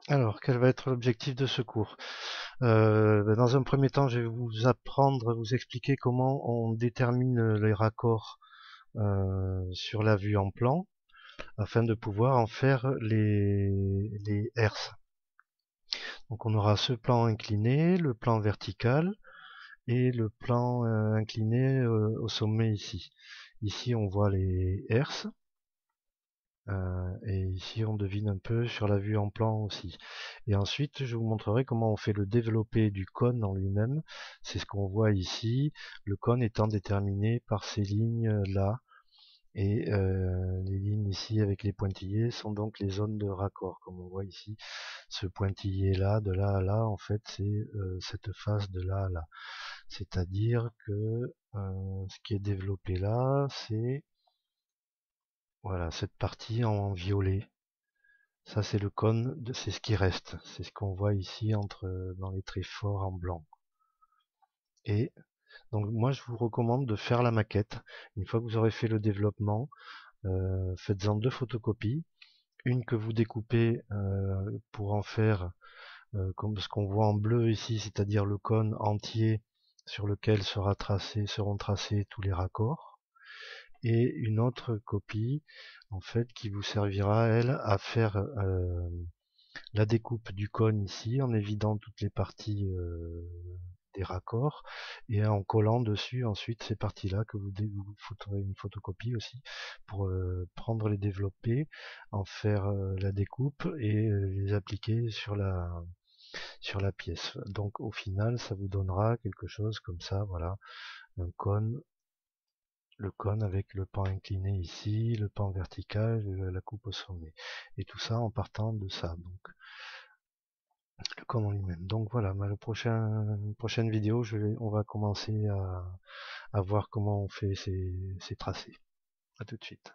Alors, quel va être l'objectif de ce cours? Dans un premier temps, je vais vous expliquer comment on détermine les raccords sur la vue en plan, afin de pouvoir en faire les herses. Donc on aura ce plan incliné, le plan vertical et le plan incliné au sommet ici. Ici on voit les herses. Et ici on devine un peu sur la vue en plan aussi. Et ensuite je vous montrerai comment on fait le développé du cône en lui-même. C'est ce qu'on voit ici, le cône étant déterminé par ces lignes là. Et les lignes ici avec les pointillés sont donc les zones de raccord. Comme on voit ici, ce pointillé là, de là à là, en fait c'est cette face de là à là. C'est-à-dire que ce qui est développé là, c'est voilà, cette partie en violet. Ça, c'est le cône, c'est ce qui reste. C'est ce qu'on voit ici dans les traits forts en blanc. Et donc, moi, je vous recommande de faire la maquette. Une fois que vous aurez fait le développement, faites-en 2 photocopies. Une que vous découpez pour en faire comme ce qu'on voit en bleu ici, c'est-à-dire le cône entier sur lequel seront tracés tous les raccords. Et une autre copie, en fait, qui vous servira, elle, à faire la découpe du cône ici en évidant toutes les parties des raccords et en collant dessus ensuite ces parties-là que vous ferez une photocopie aussi pour prendre les développés, en faire la découpe et les appliquer sur la pièce. Donc au final, ça vous donnera quelque chose comme ça, voilà, un cône, le cône avec le pan incliné ici, le pan vertical, la coupe au sommet. Et tout ça en partant de ça. Donc le cône en lui-même. Donc voilà, prochaine vidéo, on va commencer à voir comment on fait ces tracés. À tout de suite.